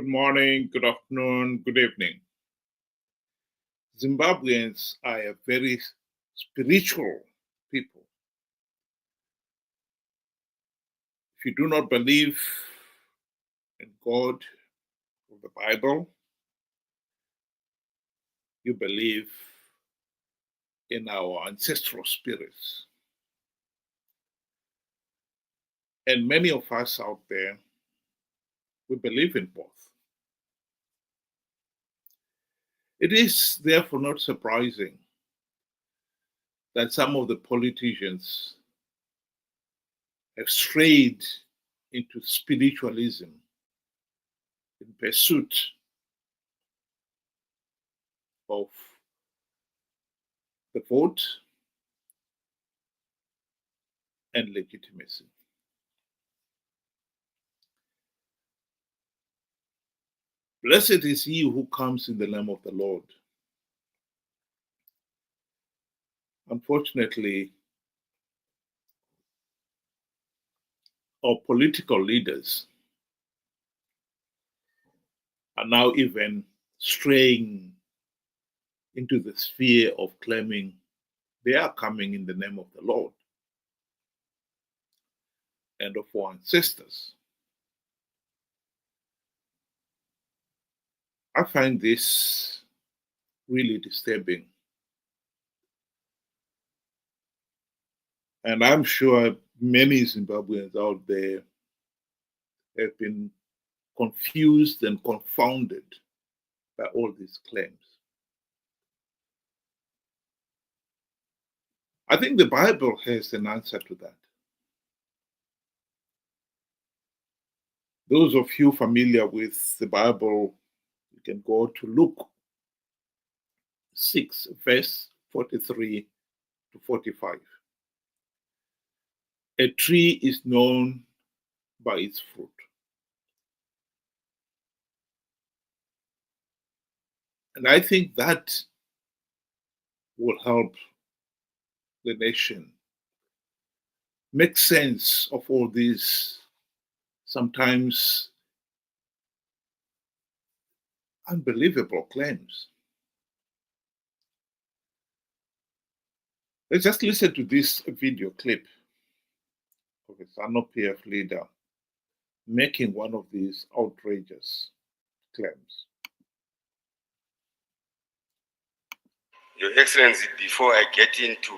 morning, good afternoon, good evening. Zimbabweans are a very spiritual people. If you do not believe in God or the Bible, you believe in our ancestral spirits. And many of us out there, we believe in both. It is therefore not surprising that some of the politicians have strayed into spiritualism in pursuit of the vote and legitimacy. Blessed is he who comes in the name of the Lord. Unfortunately, our political leaders are now even straying into the sphere of claiming they are coming in the name of the Lord and of our ancestors. I find this really disturbing. And I'm sure many Zimbabweans out there have been confused and confounded by all these claims. I think the Bible has an answer to that. Those of you familiar with the Bible, you can go to Luke 6, verse 43 to 45. A tree is known by its fruit. And I think that will help the nation make sense of all these sometimes unbelievable claims. Let's just listen to this video clip of a ZANU-PF leader making one of these outrageous claims. Your Excellency, before I get into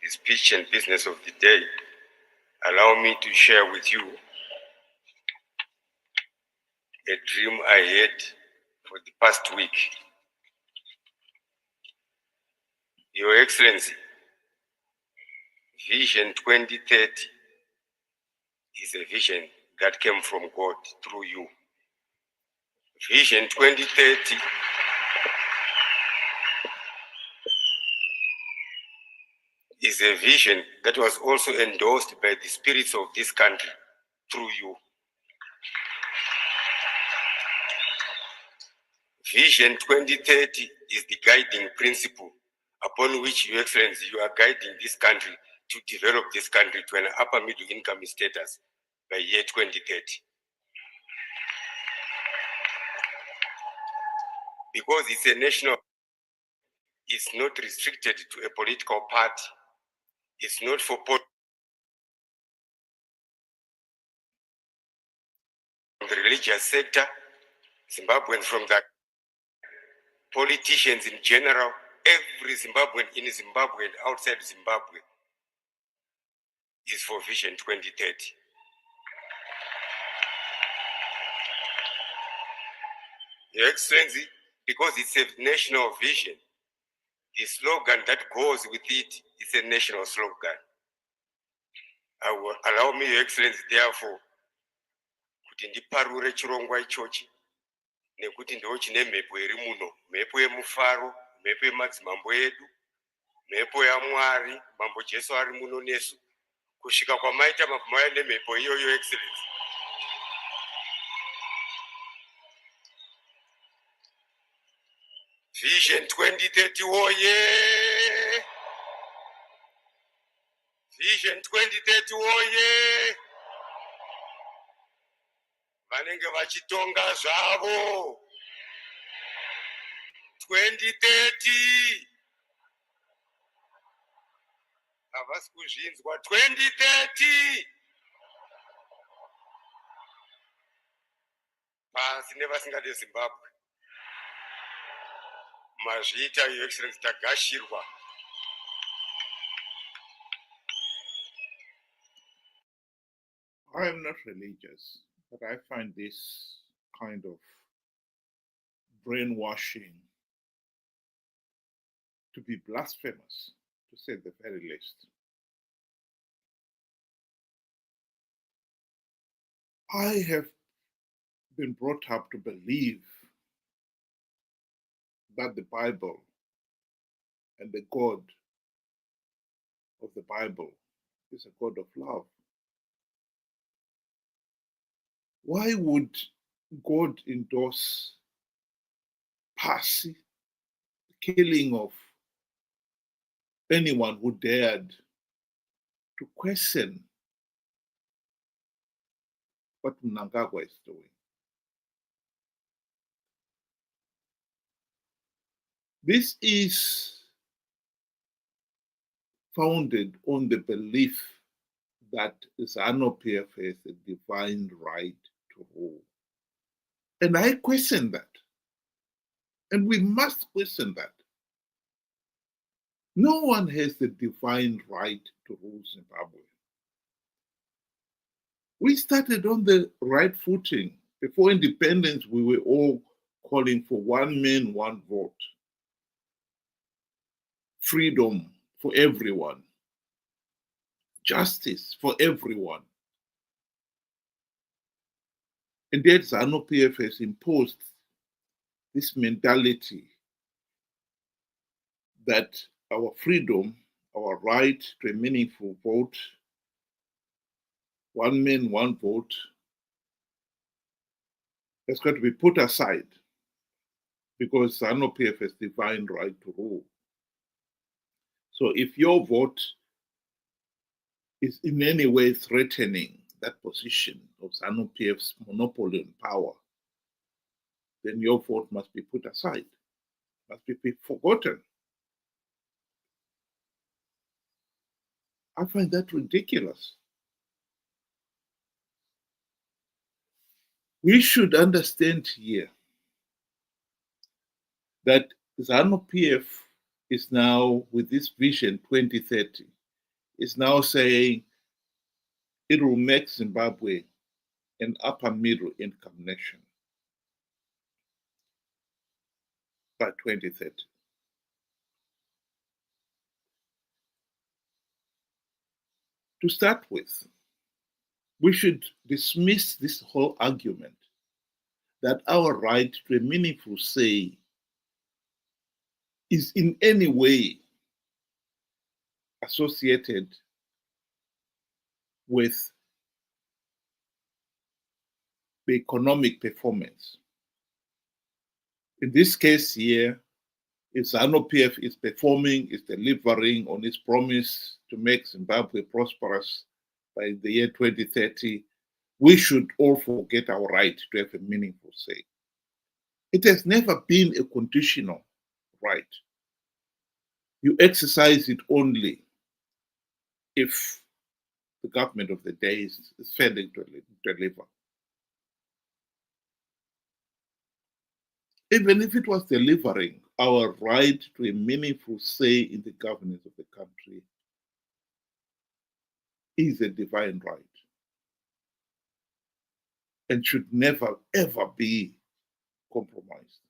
the speech and business of the day, allow me to share with you a dream I had for the past week. Your Excellency, Vision 2030 is a vision that came from God through you. Vision 2030 is a vision that was also endorsed by the spirits of this country through you. Vision 2030 is the guiding principle upon which, Your Excellency, you are guiding this country to develop this country to an upper middle income status by year 2030. Because it's a national, it's not restricted to a political party. It's not for the religious sector, Zimbabweans from the politicians in general, every Zimbabwean in Zimbabwe and outside Zimbabwe is for Vision 2030. Your Excellency, because it's a national vision, the slogan that goes with it is a national slogan. Allow me, Your Excellency, therefore, kuti ndiparure chirongwa ichochi nekuti ndo chine mhepo iri muno, mhepo yemufaro, mhepo yemadzimambo edu, mhepo yaMwari, Mambo Jesu ari muno nesu, kusvika kwamaita mabvumaya nemhepo iyo, Your Excellency. Vision 2030 oye! Vision 2030 oye! vanenge vachitonga zvavo. 2030 havasi kuzvinzwa. 2030 pasi nevasingade Zimbabwe. Mazviita, Your Excellency, tagashirwa. I am not religious, but I find this kind of brainwashing to be blasphemous, to say the very least. I have been brought up to believe that the Bible and the God of the Bible is a God of love. Why would God endorse the killing of anyone who dared to question what Mnangagwa is doing? This is founded on the belief that ZANU-PF has a divine right to rule. And I question that. And we must question that. No one has the divine right to rule Zimbabwe. We started on the right footing. Before independence, we were all calling for one man, one vote. Freedom for everyone. Justice for everyone. And yet ZANU-PF has imposed this mentality that our freedom, our right to a meaningful vote, one man, one vote, has got to be put aside because ZANU-PF has divine right to rule. So if your vote is in any way threatening that position of ZANU-PF's monopoly on power, then your vote must be put aside, must be forgotten. I find that ridiculous. We should understand here that ZANU-PF is now, with this vision 2030, is now saying it will make Zimbabwe an upper middle income nation by 2030. To start with, we should dismiss this whole argument that our right to a meaningful say is in any way associated with the economic performance. In this case here, if ZANU-PF is performing, is delivering on its promise to make Zimbabwe prosperous by the year 2030, we should all forget our right to have a meaningful say. It has never been a conditional right. You exercise it only if the government of the day is failing to deliver. Even if it was delivering, our right to a meaningful say in the governance of the country is a divine right and should never, ever be compromised.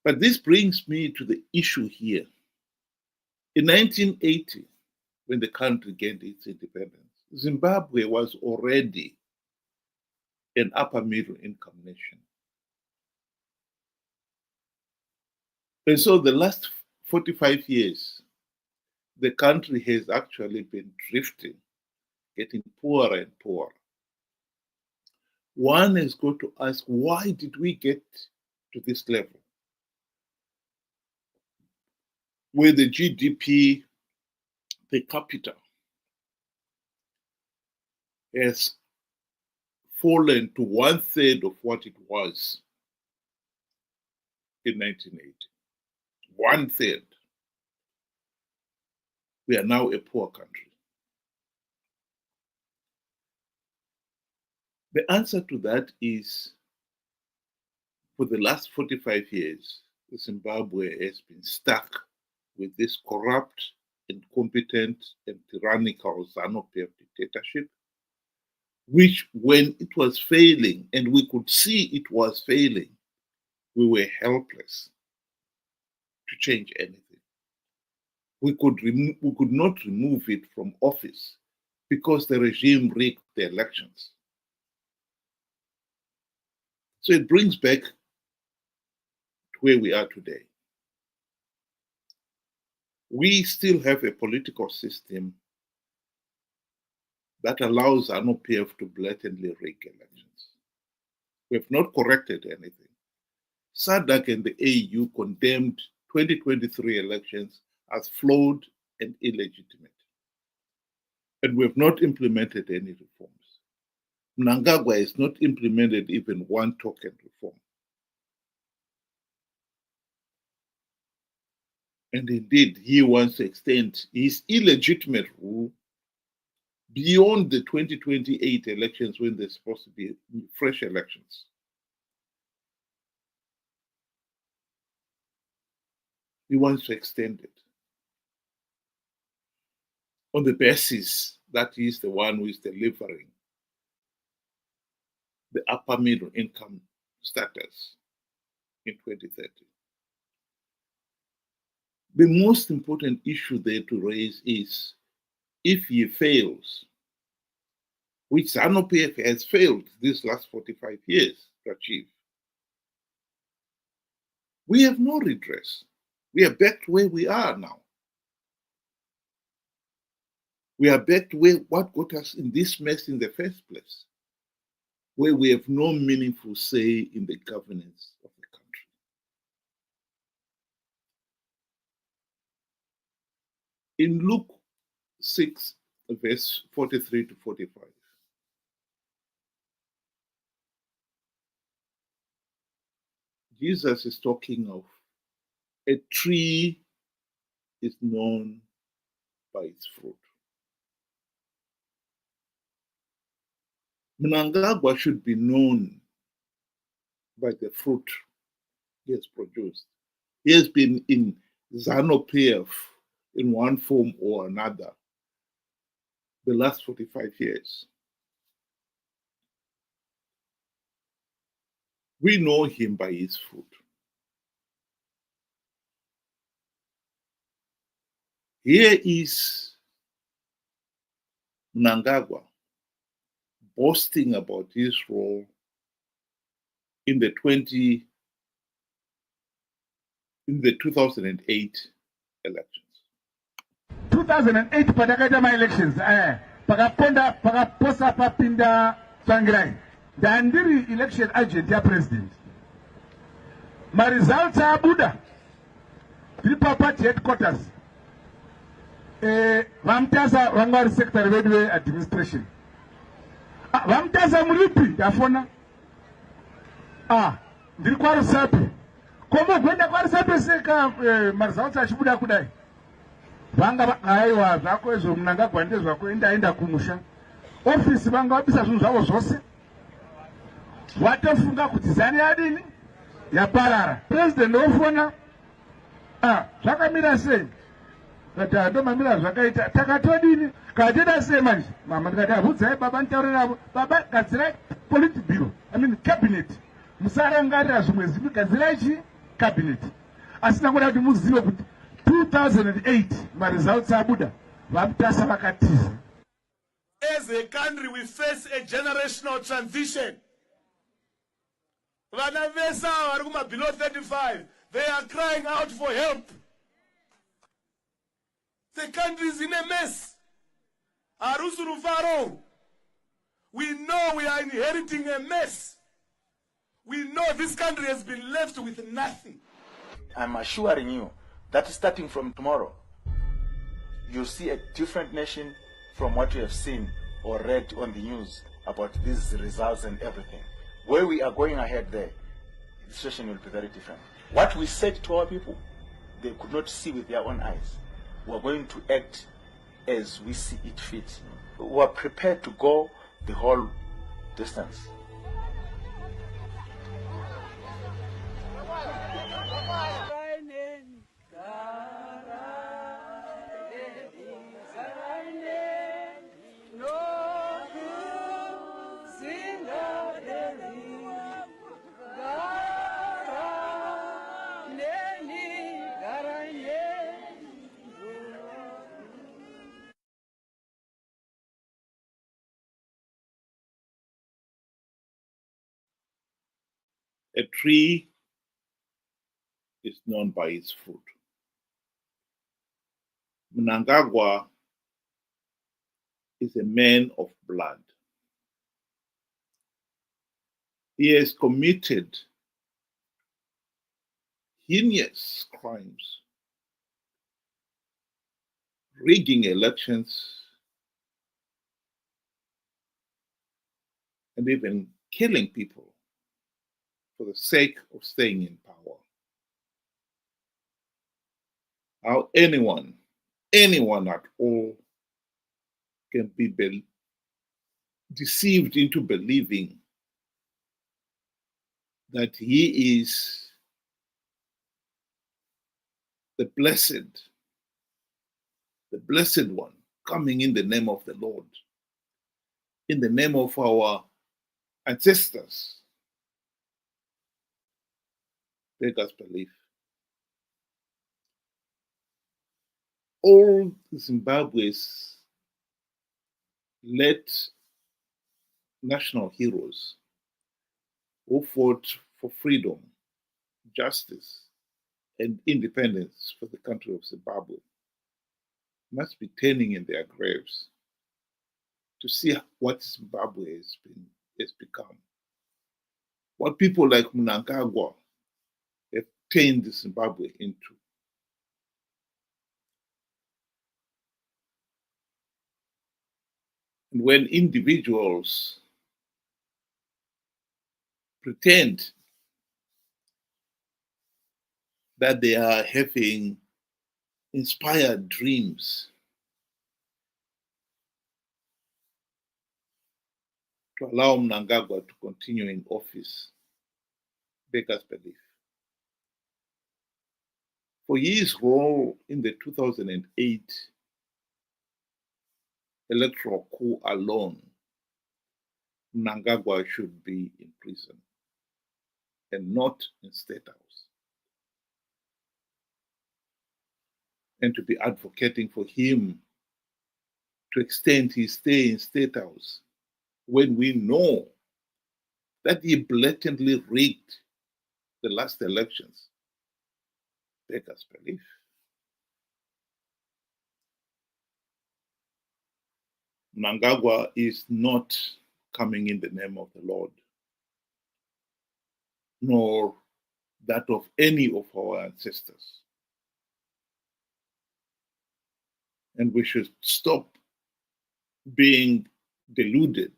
But this brings me to the issue here. In 1980, when the country gained its independence, Zimbabwe was already an upper middle income nation. And so the last 45 years, the country has actually been drifting, getting poorer and poorer. One has got to ask, why did we get to this level? Where the GDP per capita has fallen to 1/3 of what it was in 1980. 1/3. We are now a poor country. The answer to that is, for the last 45 years, Zimbabwe has been stuck with this corrupt, incompetent, and tyrannical ZANU-PF dictatorship, which, when it was failing, and we could see it was failing, we were helpless to change anything. We could not remove it from office because the regime rigged the elections. So it brings back to where we are today. We still have a political system that allows ZANU-PF to blatantly rig elections. We have not corrected anything. SADC and the AU condemned 2023 elections as flawed and illegitimate. And we have not implemented any reforms. Mnangagwa has not implemented even one token reform. And indeed, he wants to extend his illegitimate rule beyond the 2028 elections, when there's supposed to be fresh elections. He wants to extend it on the basis that he is the one who is delivering the upper middle income status in 2030. The most important issue there to raise is, if he fails, which ZANU-PF has failed these last 45 years to achieve, we have no redress. We are back to where we are now. We are back to what got us in this mess in the first place, where we have no meaningful say in the governance of the country. In Luke 6, verse 43 to 45, Jesus is talking of a tree is known by its fruit. Mnangagwa should be known by the fruit he has produced. He has been in ZANU-PF in one form or another the last 45 years. We know him by his fruit. Here is Mnangagwa boasting about his role in the 2008 elections. 2008 patakaita ma-elections pakaposa papinda Tsvangirai ndandiri election agent ya president. Ma-results abuda tiri party headquarters. Vamutasa vanga vari secretary vedu ve-administration. Vamutasa muripi ndafona. Ndiri kwarusapi. Komo gwenda kwarusapi seka ma-results achibuda kudai. Vanga aiwa zvako izvo Mnangagwa ndezvako endaenda kumusha. Office vanga vabisa zvinhu zvavo zvose. Watofunga kuti zani yadini yaparara. President ofona zvakamira sei? Kati ndomamira zvakaita takatodini katida sei manje? Mama ndikati abvudzai baba ntaurira baba gadzirai politburo, cabinet. Musarangarira zvimwe zvinhu, gadzirai chi cabinet. Asi nangoda kuti muzive kuti 2008 ma-results abuda vamutasa vakatiza. As a country we face a generational transition. Vana vesa vari kuma below 35, they are crying out for help. The country is in a mess. Arusuru, we know we are inheriting a mess. We know this country has been left with nothing. I'm assuring you that starting from tomorrow, you'll see a different nation from what you have seen or read on the news about these results and everything. Where we are going ahead there, the situation will be very different. What we said to our people, they could not see with their own eyes. We are going to act as we see it fit. We are prepared to go the whole distance. A tree is known by its fruit. Mnangagwa is a man of blood. He has committed heinous crimes, rigging elections, and even killing people for the sake of staying in power. How anyone at all can be deceived into believing that he is the blessed one coming in the name of the Lord, in the name of our ancestors, beggars belief. All Zimbabwe's late national heroes who fought for freedom, justice, and independence for the country of Zimbabwe must be turning in their graves to see what Zimbabwe has become. What people like Mnangagwa have turned Zimbabwe into. And when individuals pretend that they are having inspired dreams to allow Mnangagwa to continue in office, beggars belief. For his role in the 2008 electoral coup alone, Mnangagwa should be in prison and not in State House. And to be advocating for him to extend his stay in State House when we know that he blatantly rigged the last elections, beggars belief. Mnangagwa is not coming in the name of the Lord, nor that of any of our ancestors. And we should stop being deluded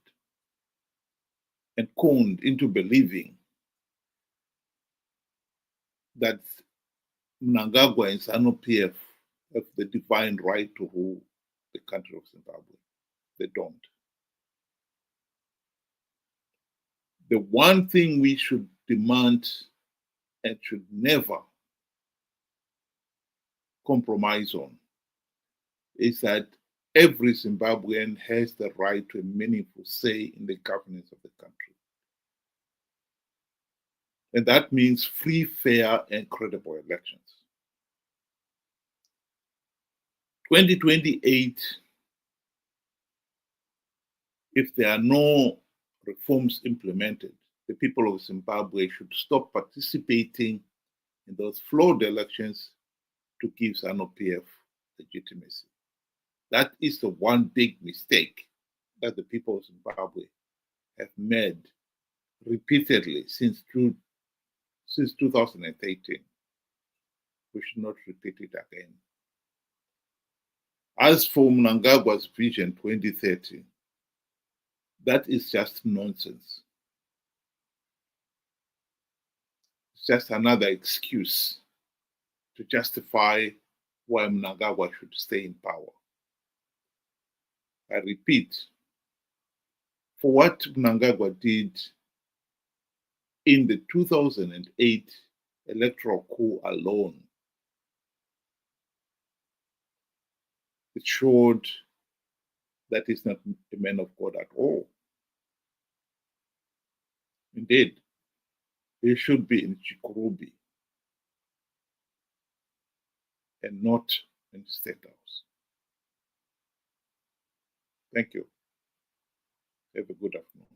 and conned into believing that Mnangagwa and ZANU-PF have the divine right to rule the country of Zimbabwe. They don't. The one thing we should demand and should never compromise on is that every Zimbabwean has the right to a meaningful say in the governance of the country. And that means free, fair, and credible elections. 2028, if there are no reforms implemented, the people of Zimbabwe should stop participating in those flawed elections to give ZANU-PF legitimacy. That is the one big mistake that the people of Zimbabwe have made repeatedly since 2013. We should not repeat it again. As for Mnangagwa's Vision 2030, That is just nonsense. It's just another excuse to justify why Mnangagwa should stay in power. I repeat, for what Mnangagwa did in the 2008 electoral coup alone, it showed that he's not a man of God at all. Indeed, he should be in Chikurubi and not in the State House. Thank you. Have a good afternoon.